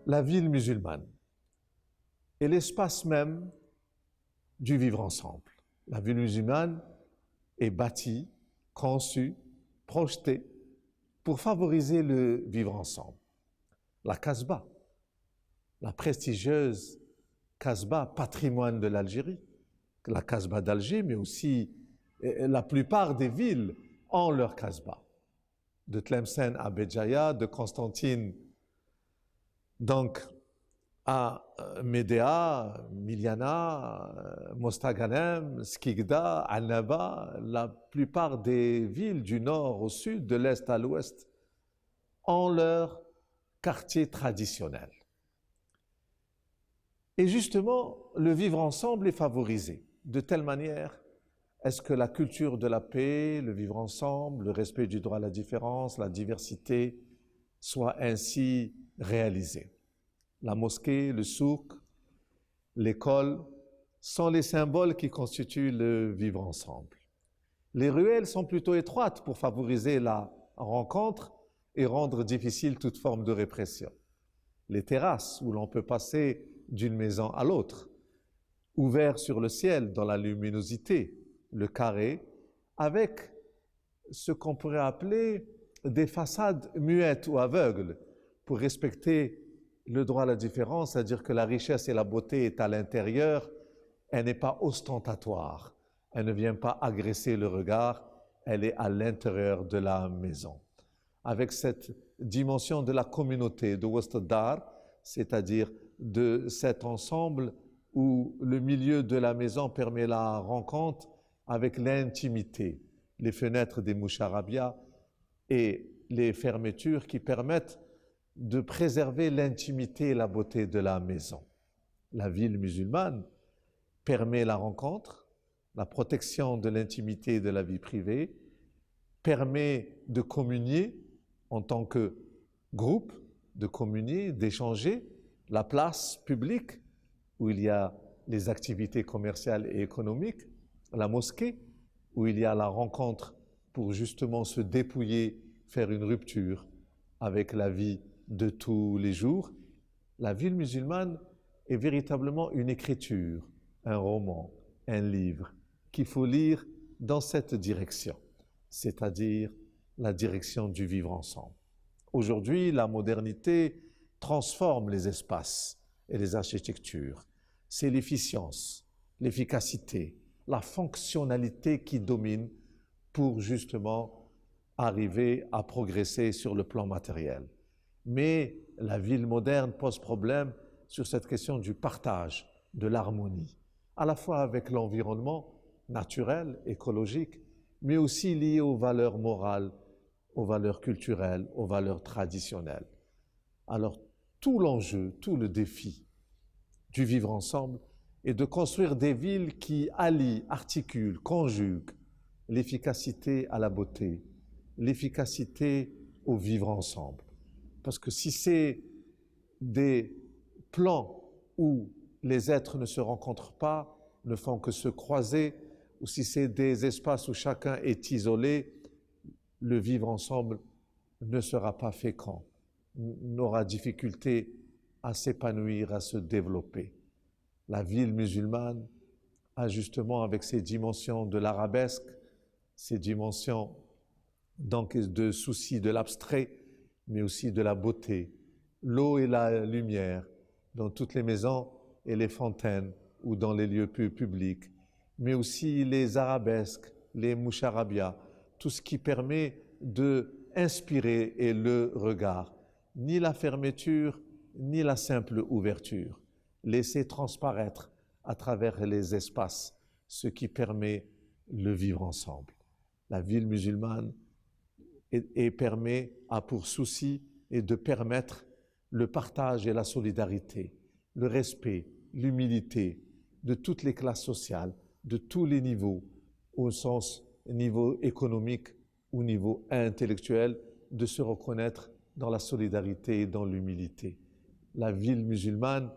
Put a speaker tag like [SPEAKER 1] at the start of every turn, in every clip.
[SPEAKER 1] la ville musulmane est l'espace même du vivre ensemble. La ville musulmane est bâtie, conçue, projetée pour favoriser le vivre ensemble. La Casbah, la prestigieuse Casbah, patrimoine de l'Algérie, la Casbah d'Alger, mais aussi la plupart des villes ont leur Casbah. De Tlemcen à Béjaïa, de Constantine donc à Médéa, Miliana, Mostaganem, Skikda, Annaba, la plupart des villes du nord au sud, de l'est à l'ouest, ont leur quartier traditionnel. Et justement, le vivre ensemble est favorisé. De telle manière, est-ce que la culture de la paix, le vivre ensemble, le respect du droit à la différence, la diversité, soit ainsi réalisé? La mosquée, le souk, l'école sont les symboles qui constituent le vivre ensemble. Les ruelles sont plutôt étroites pour favoriser la rencontre et rendre difficile toute forme de répression. Les terrasses où l'on peut passer d'une maison à l'autre, ouverts sur le ciel dans la luminosité, le carré, avec ce qu'on pourrait appeler des façades muettes ou aveugles pour respecter le droit à la différence, c'est-à-dire que la richesse et la beauté est à l'intérieur, elle n'est pas ostentatoire, elle ne vient pas agresser le regard, elle est à l'intérieur de la maison. Avec cette dimension de la communauté, de Wastadar, c'est-à-dire de cet ensemble où le milieu de la maison permet la rencontre avec l'intimité, les fenêtres des moucharabia et les fermetures qui permettent de préserver l'intimité et la beauté de la maison. La ville musulmane permet la rencontre, la protection de l'intimité et de la vie privée, permet de communier en tant que groupe, de communier, d'échanger, la place publique où il y a les activités commerciales et économiques, la mosquée où il y a la rencontre pour justement se dépouiller, faire une rupture avec la vie de tous les jours. La ville musulmane est véritablement une écriture, un roman, un livre qu'il faut lire dans cette direction, c'est-à-dire la direction du vivre ensemble. Aujourd'hui, la modernité transforme les espaces et les architectures. C'est l'efficience, l'efficacité, la fonctionnalité qui domine pour justement arriver à progresser sur le plan matériel. Mais la ville moderne pose problème sur cette question du partage, de l'harmonie, à la fois avec l'environnement naturel, écologique, mais aussi lié aux valeurs morales, aux valeurs culturelles, aux valeurs traditionnelles. Alors, tout l'enjeu, tout le défi du vivre ensemble est de construire des villes qui allient, articulent, conjuguent l'efficacité à la beauté, l'efficacité au vivre ensemble. Parce que si c'est des plans où les êtres ne se rencontrent pas, ne font que se croiser, ou si c'est des espaces où chacun est isolé, le vivre ensemble ne sera pas fécond, n'aura difficulté à s'épanouir, à se développer. La ville musulmane a justement, avec ses dimensions de l'arabesque, ses dimensions donc de souci de l'abstrait, mais aussi de la beauté, l'eau et la lumière dans toutes les maisons et les fontaines ou dans les lieux publics, mais aussi les arabesques, les moucharabia, tout ce qui permet de inspirer et le regard, ni la fermeture, ni la simple ouverture. Laisser transparaître à travers les espaces ce qui permet le vivre ensemble. La ville musulmane a pour souci et de permettre le partage et la solidarité, le respect, l'humilité de toutes les classes sociales, de tous les niveaux, au sens niveau économique ou niveau intellectuel, de se reconnaître dans la solidarité et dans l'humilité. La ville musulmane,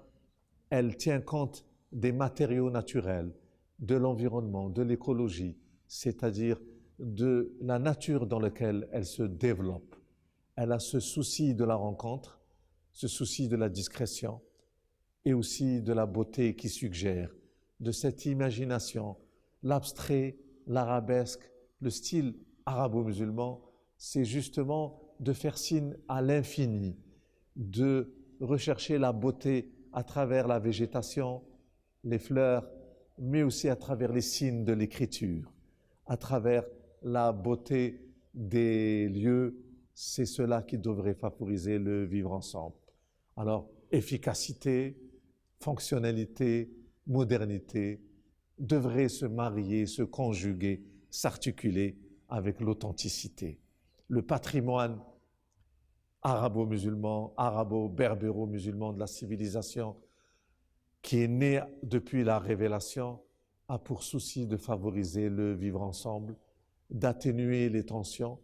[SPEAKER 1] elle tient compte des matériaux naturels, de l'environnement, de l'écologie, c'est-à-dire de la nature dans laquelle elle se développe. Elle a ce souci de la rencontre, ce souci de la discrétion et aussi de la beauté qui suggère, de cette imagination, l'abstrait, l'arabesque, le style arabo-musulman, c'est justement de faire signe à l'infini, de rechercher la beauté à travers la végétation, les fleurs, mais aussi à travers les signes de l'écriture, à travers la beauté des lieux. C'est cela qui devrait favoriser le vivre ensemble. Alors, efficacité, fonctionnalité, modernité devraient se marier, se conjuguer, s'articuler avec l'authenticité. Le patrimoine arabo-musulman, arabo-berbéro-musulman de la civilisation qui est né depuis la révélation a pour souci de favoriser le vivre ensemble, d'atténuer les tensions,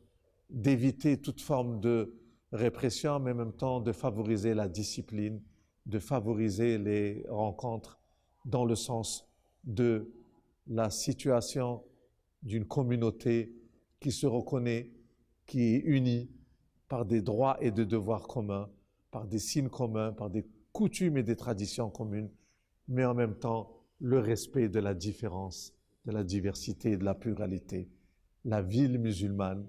[SPEAKER 1] d'éviter toute forme de répression, mais en même temps de favoriser la discipline, de favoriser les rencontres dans le sens de la situation d'une communauté qui se reconnaît, qui est unie par des droits et des devoirs communs, par des signes communs, par des coutumes et des traditions communes, mais en même temps le respect de la différence, de la diversité et de la pluralité. La ville musulmane,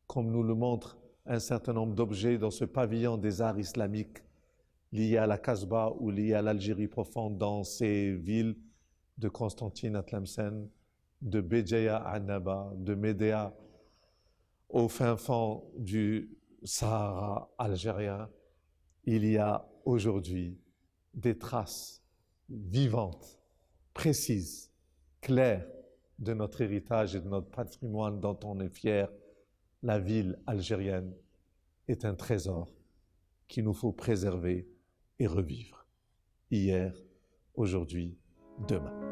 [SPEAKER 1] comme nous le montrent un certain nombre d'objets dans ce pavillon des arts islamiques liés à la Casbah ou liés à l'Algérie profonde dans ces villes de Constantine à Tlemcen, de Béjaïa à Annaba, de Médéa au fin fond du Sahara algérien, il y a aujourd'hui des traces vivantes, précises, claires de notre héritage et de notre patrimoine dont on est fier. La ville algérienne est un trésor qu'il nous faut préserver et revivre. Hier, aujourd'hui, demain.